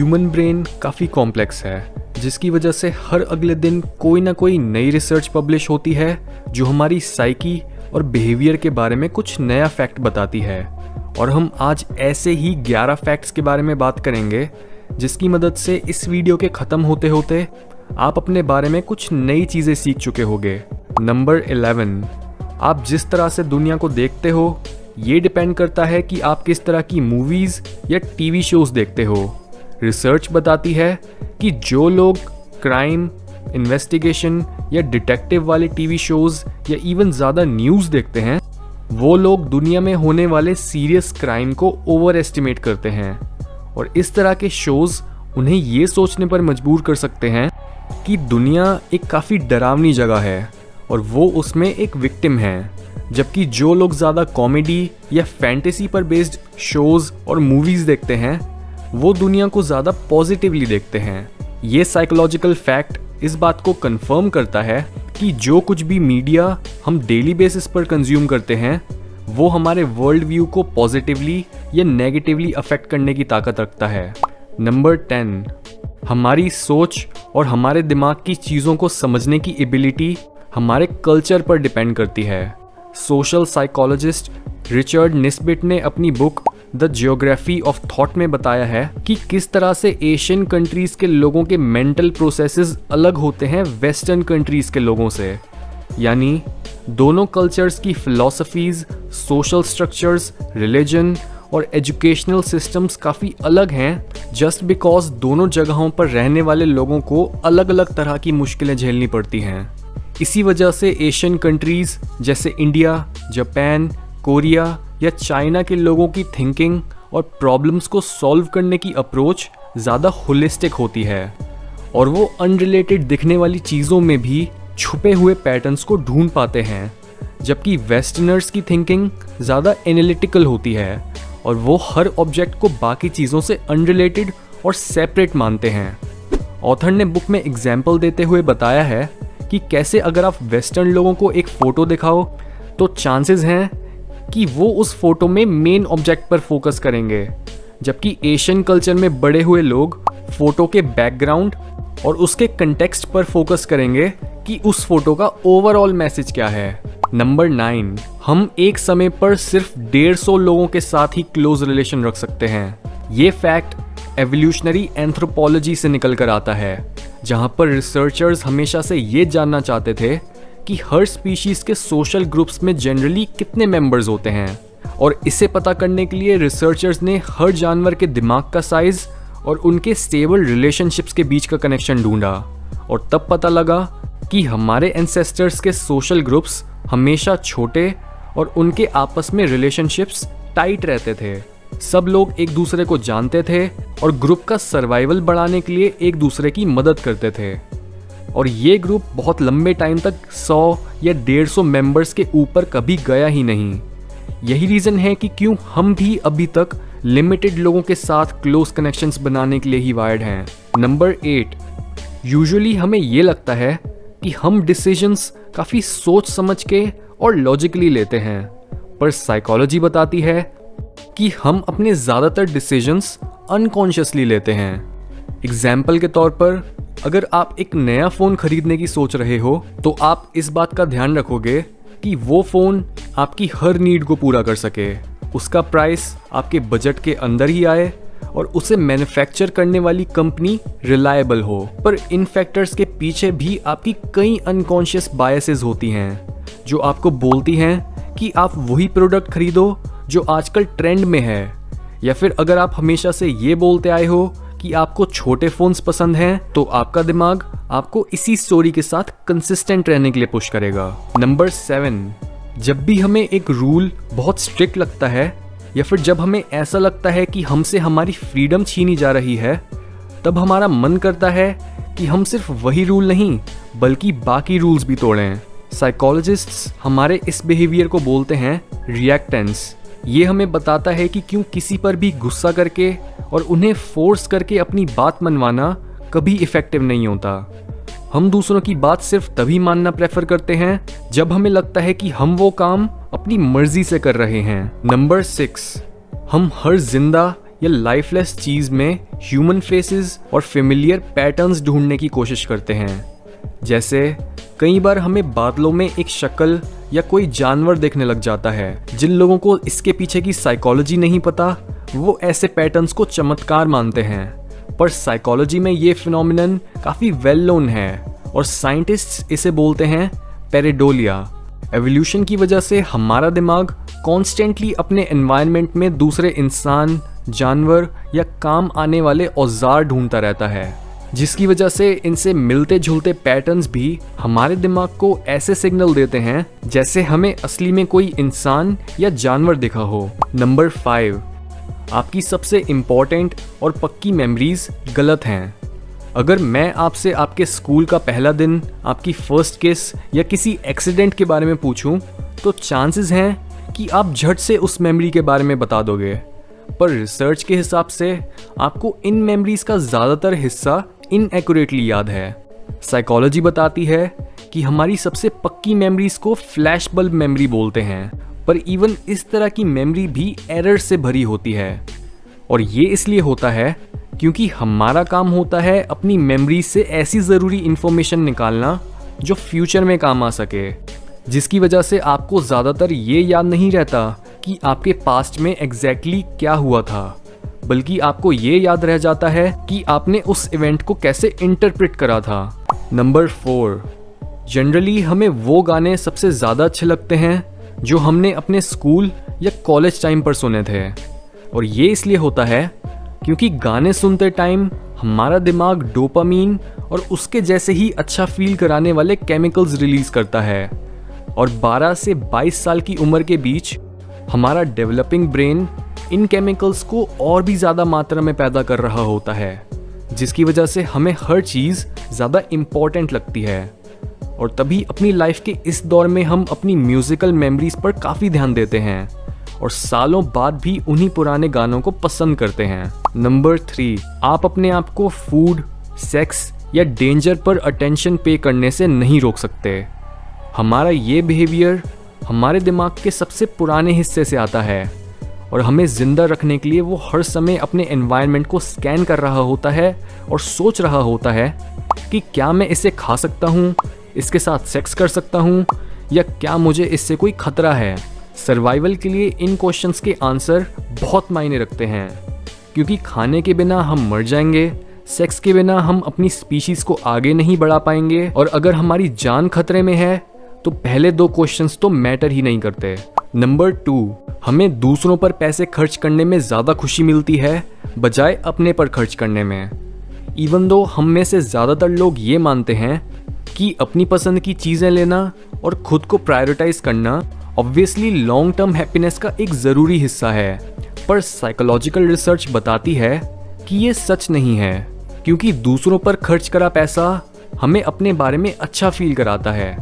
Human brain काफ़ी complex है, जिसकी वजह से हर अगले दिन कोई ना कोई नई रिसर्च पब्लिश होती है जो हमारी साइकी और बिहेवियर के बारे में कुछ नया फैक्ट बताती है। और हम आज ऐसे ही 11 फैक्ट्स के बारे में बात करेंगे, जिसकी मदद से इस वीडियो के ख़त्म होते होते आप अपने बारे में कुछ नई चीज़ें सीख चुके होंगे। नंबर 11, आप जिस तरह से दुनिया को देखते हो ये डिपेंड करता है कि आप किस तरह की मूवीज़ या टीवी शोज़ देखते हो। रिसर्च बताती है कि जो लोग क्राइम, इन्वेस्टिगेशन या डिटेक्टिव वाले टीवी शोज़ या इवन ज़्यादा न्यूज़ देखते हैं, वो लोग दुनिया में होने वाले सीरियस क्राइम को ओवर एस्टिमेट करते हैं। और इस तरह के शोज़ उन्हें ये सोचने पर मजबूर कर सकते हैं कि दुनिया एक काफ़ी डरावनी जगह है और वो उसमें एक विक्टिम है। जबकि जो लोग ज़्यादा कॉमेडी या फैंटेसी पर बेस्ड शोज़ और मूवीज़ देखते हैं, वो दुनिया को ज़्यादा पॉजिटिवली देखते हैं। ये साइकोलॉजिकल फैक्ट इस बात को कंफर्म करता है कि जो कुछ भी मीडिया हम डेली बेसिस पर कंज्यूम करते हैं, वो हमारे वर्ल्ड व्यू को पॉजिटिवली या नेगेटिवली अफेक्ट करने की ताकत रखता है। नंबर 10, हमारी सोच और हमारे दिमाग की चीज़ों को समझने की एबिलिटी हमारे कल्चर पर डिपेंड करती है। सोशल साइकोलॉजिस्ट रिचर्ड निस्बिट ने अपनी book the geography of thought में बताया है कि किस तरह से एशियन कंट्रीज़ के लोगों के मेंटल प्रोसेसेस अलग होते हैं वेस्टर्न कंट्रीज़ के लोगों से। यानी दोनों कल्चर्स की फिलॉसफीज़, सोशल स्ट्रक्चर्स, रिलीजन और एजुकेशनल सिस्टम्स काफ़ी अलग हैं, जस्ट बिकॉज दोनों जगहों पर रहने वाले लोगों को अलग अलग तरह की मुश्किलें झेलनी पड़ती हैं। इसी वजह से एशियन कंट्रीज़ जैसे इंडिया, जापान, कोरिया या चाइना के लोगों की थिंकिंग और प्रॉब्लम्स को सॉल्व करने की अप्रोच ज़्यादा होलिस्टिक होती है और वो अनरिलेटेड दिखने वाली चीज़ों में भी छुपे हुए पैटर्न्स को ढूंढ पाते हैं। जबकि वेस्टर्नर्स की थिंकिंग ज़्यादा एनालिटिकल होती है और वो हर ऑब्जेक्ट को बाकी चीज़ों से अनरिलेटेड और सेपरेट मानते हैं। ऑथर ने बुक में एग्जाम्पल देते हुए बताया है कि कैसे अगर आप वेस्टर्न लोगों को एक फ़ोटो दिखाओ तो चांसेस हैं कि वो उस फोटो में मेन ऑब्जेक्ट पर फोकस करेंगे, जबकि एशियन कल्चर में बड़े हुए लोग फोटो के बैकग्राउंड और उसके कंटेक्स्ट पर फोकस करेंगे कि उस फोटो का ओवरऑल मैसेज क्या है। नंबर 9, हम एक समय पर सिर्फ 150 लोगों के साथ ही क्लोज रिलेशन रख सकते हैं। ये फैक्ट एवोल्यूशनरी एंथ्रोपोलॉजी से निकल कर आता है, जहाँ पर रिसर्चर्स हमेशा से ये जानना चाहते थे कि हर स्पीशीज के सोशल ग्रुप्स में जनरली कितने मेंबर्स होते हैं। और इसे पता करने के लिए रिसर्चर्स ने हर जानवर के दिमाग का साइज और उनके स्टेबल रिलेशनशिप्स के बीच का कनेक्शन ढूंढा और तब पता लगा कि हमारे एंसेस्टर्स के सोशल ग्रुप्स हमेशा छोटे और उनके आपस में रिलेशनशिप्स टाइट रहते थे। सब लोग एक दूसरे को जानते थे और ग्रुप का सर्वाइवल बढ़ाने के लिए एक दूसरे की मदद करते थे। और ये ग्रुप बहुत लंबे टाइम तक 100 या 150 मेंबर्स के ऊपर कभी गया ही नहीं। यही रीज़न है कि क्यों हम भी अभी तक लिमिटेड लोगों के साथ क्लोज कनेक्शंस बनाने के लिए ही वायर्ड हैं। नंबर 8, यूजुअली हमें ये लगता है कि हम डिसीजंस काफ़ी सोच समझ के और लॉजिकली लेते हैं, पर साइकोलॉजी बताती है कि हम अपने ज़्यादातर डिसीजंस अनकॉन्शियसली लेते हैं। एग्जाम्पल के तौर पर अगर आप एक नया फ़ोन खरीदने की सोच रहे हो तो आप इस बात का ध्यान रखोगे कि वो फ़ोन आपकी हर नीड को पूरा कर सके, उसका प्राइस आपके बजट के अंदर ही आए और उसे मैन्युफैक्चर करने वाली कंपनी रिलायबल हो। पर इन फैक्टर्स के पीछे भी आपकी कई अनकॉन्शियस बायसेस होती हैं जो आपको बोलती हैं कि आप वही प्रोडक्ट खरीदो जो आजकल ट्रेंड में है, या फिर अगर आप हमेशा से ये बोलते आए हो कि आपको छोटे फोन्स पसंद हैं तो आपका दिमाग आपको इसी स्टोरी के साथ कंसिस्टेंट रहने के लिए पुश करेगा। नंबर 7, जब भी हमें एक रूल बहुत स्ट्रिक्ट लगता है या फिर जब हमें ऐसा लगता है कि हमसे हमारी फ्रीडम छीनी जा रही है, तब हमारा मन करता है कि हम सिर्फ वही रूल नहीं बल्कि बाकी रूल्स भी तोड़ें। साइकोलॉजिस्ट्स हमारे इस बिहेवियर को बोलते हैं रिएक्टेंस। ये हमें बताता है कि क्यों किसी पर भी गुस्सा करके और उन्हें फोर्स करके अपनी बात मनवाना कभी इफेक्टिव नहीं होता। हम दूसरों की बात सिर्फ तभी मानना प्रेफर करते हैं जब हमें लगता है कि हम वो काम अपनी मर्जी से कर रहे हैं। नंबर 6, हम हर जिंदा या लाइफलेस चीज में ह्यूमन फेसेस और फेमिलियर पैटर्न्स ढूंढने की कोशिश करते हैं। जैसे कई बार हमें बादलों में एक शक्ल या कोई जानवर देखने लग जाता है। जिन लोगों को इसके पीछे की साइकोलॉजी नहीं पता वो ऐसे पैटर्न्स को चमत्कार मानते हैं, पर साइकोलॉजी में ये फिनोमिनन काफ़ी वेल नोन है और साइंटिस्ट्स इसे बोलते हैं पेरेडोलिया। एवोल्यूशन की वजह से हमारा दिमाग कॉन्स्टेंटली अपने एनवायरनमेंट में दूसरे इंसान, जानवर या काम आने वाले औजार ढूंढता रहता है, जिसकी वजह से इनसे मिलते जुलते पैटर्न्स भी हमारे दिमाग को ऐसे सिग्नल देते हैं जैसे हमें असली में कोई इंसान या जानवर दिखा हो। नंबर 5, आपकी सबसे इम्पोर्टेंट और पक्की मेमोरीज गलत हैं। अगर मैं आपसे आपके स्कूल का पहला दिन, आपकी फर्स्ट किस या किसी एक्सीडेंट के बारे में पूछूं, तो चांसेस हैं कि आप झट से उस मेमोरी के बारे में बता दोगे। पर रिसर्च के हिसाब से आपको इन मेमोरीज का ज़्यादातर हिस्सा इनएक्यूरेटली याद है। साइकोलॉजी बताती है कि हमारी सबसे पक्की मेमोरीज को फ्लैश बल्ब मेमोरी बोलते हैं, पर इवन इस तरह की मेमोरी भी एरर से भरी होती है। और ये इसलिए होता है क्योंकि हमारा काम होता है अपनी मेमोरी से ऐसी ज़रूरी इन्फॉर्मेशन निकालना जो फ्यूचर में काम आ सके, जिसकी वजह से आपको ज़्यादातर ये याद नहीं रहता कि आपके पास्ट में एग्जैक्टली क्या हुआ था, बल्कि आपको ये याद रह जाता है कि आपने उस इवेंट को कैसे इंटरप्रेट करा था। नंबर 4, जनरली हमें वो गाने सबसे ज़्यादा अच्छे लगते हैं जो हमने अपने स्कूल या कॉलेज टाइम पर सुने थे। और ये इसलिए होता है क्योंकि गाने सुनते टाइम हमारा दिमाग डोपामीन और उसके जैसे ही अच्छा फील कराने वाले केमिकल्स रिलीज करता है, और 12 से 22 साल की उम्र के बीच हमारा डेवलपिंग ब्रेन इन केमिकल्स को और भी ज़्यादा मात्रा में पैदा कर रहा होता है, जिसकी वजह से हमें हर चीज़ ज़्यादा इम्पॉर्टेंट लगती है। और तभी अपनी लाइफ के इस दौर में हम अपनी म्यूज़िकल मेमोरीज पर काफ़ी ध्यान देते हैं और सालों बाद भी उन्हीं पुराने गानों को पसंद करते हैं। नंबर 3, आप अपने आप को फूड, सेक्स या डेंजर पर अटेंशन पे करने से नहीं रोक सकते। हमारा ये बिहेवियर हमारे दिमाग के सबसे पुराने हिस्से से आता है और हमें जिंदा रखने के लिए वो हर समय अपने एनवायरनमेंट को स्कैन कर रहा होता है और सोच रहा होता है कि क्या मैं इसे खा सकता हूँ, इसके साथ सेक्स कर सकता हूँ, या क्या मुझे इससे कोई खतरा है। सर्वाइवल के लिए इन क्वेश्चंस के आंसर बहुत मायने रखते हैं, क्योंकि खाने के बिना हम मर जाएंगे, सेक्स के बिना हम अपनी स्पीशीज को आगे नहीं बढ़ा पाएंगे, और अगर हमारी जान खतरे में है तो पहले 2 क्वेश्चंस तो मैटर ही नहीं करते। नंबर 2, हमें दूसरों पर पैसे खर्च करने में ज़्यादा खुशी मिलती है बजाय अपने पर खर्च करने में। इवन दो हम में से ज़्यादातर लोग ये मानते हैं कि अपनी पसंद की चीज़ें लेना और खुद को प्रायोरिटाइज करना ऑब्वियसली लॉन्ग टर्म हैप्पीनेस का एक ज़रूरी हिस्सा है, पर साइकोलॉजिकल रिसर्च बताती है कि ये सच नहीं है, क्योंकि दूसरों पर खर्च करा पैसा हमें अपने बारे में अच्छा फील कराता है।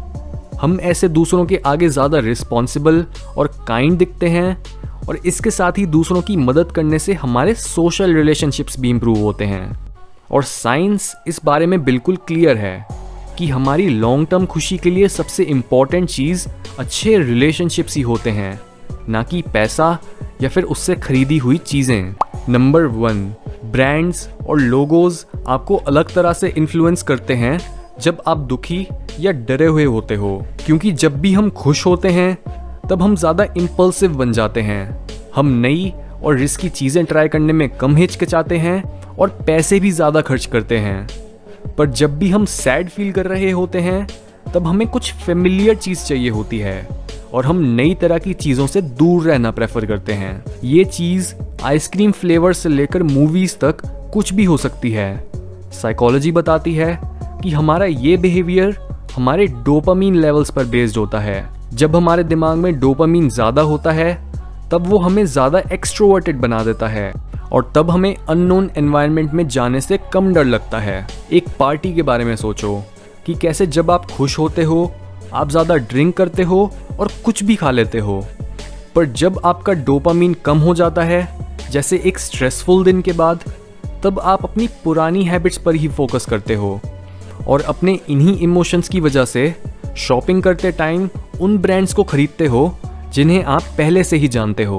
हम ऐसे दूसरों के आगे ज़्यादा रिस्पॉन्सिबल और काइंड दिखते हैं, और इसके साथ ही दूसरों की मदद करने से हमारे सोशल रिलेशनशिप्स भी इम्प्रूव होते हैं। और साइंस इस बारे में बिल्कुल क्लियर है कि हमारी लॉन्ग टर्म खुशी के लिए सबसे इम्पॉर्टेंट चीज़ अच्छे रिलेशनशिप्स ही होते हैं, ना कि पैसा या फिर उससे खरीदी हुई चीज़ें। नंबर 1, ब्रांड्स और लोगोज आपको अलग तरह से इन्फ्लुएंस करते हैं जब आप दुखी या डरे हुए होते हो, क्योंकि जब भी हम खुश होते हैं तब हम ज़्यादा इम्पल्सिव बन जाते हैं। हम नई और रिस्की चीज़ें ट्राई करने में कम हिचकिचाते हैं और पैसे भी ज़्यादा खर्च करते हैं। पर जब भी हम सैड फील कर रहे होते हैं तब हमें कुछ फेमिलियर चीज़ चाहिए होती है और हम नई तरह की चीज़ों से दूर रहना प्रेफर करते हैं। ये चीज़ आइसक्रीम फ्लेवर से लेकर मूवीज़ तक कुछ भी हो सकती है। साइकोलॉजी बताती है कि हमारा ये बिहेवियर हमारे डोपामीन लेवल्स पर बेस्ड होता है। जब हमारे दिमाग में डोपामीन ज़्यादा होता है तब वो हमें ज़्यादा एक्सट्रोवर्टेड बना देता है, और तब हमें अननोन एनवायरनमेंट में जाने से कम डर लगता है। एक पार्टी के बारे में सोचो कि कैसे जब आप खुश होते हो आप ज़्यादा ड्रिंक करते हो और कुछ भी खा लेते हो, पर जब आपका डोपामीन कम हो जाता है, जैसे एक स्ट्रेसफुल दिन के बाद, तब आप अपनी पुरानी हैबिट्स पर ही फोकस करते हो और अपने इन्हीं इमोशंस की वजह से शॉपिंग करते टाइम उन ब्रांड्स को खरीदते हो जिन्हें आप पहले से ही जानते हो।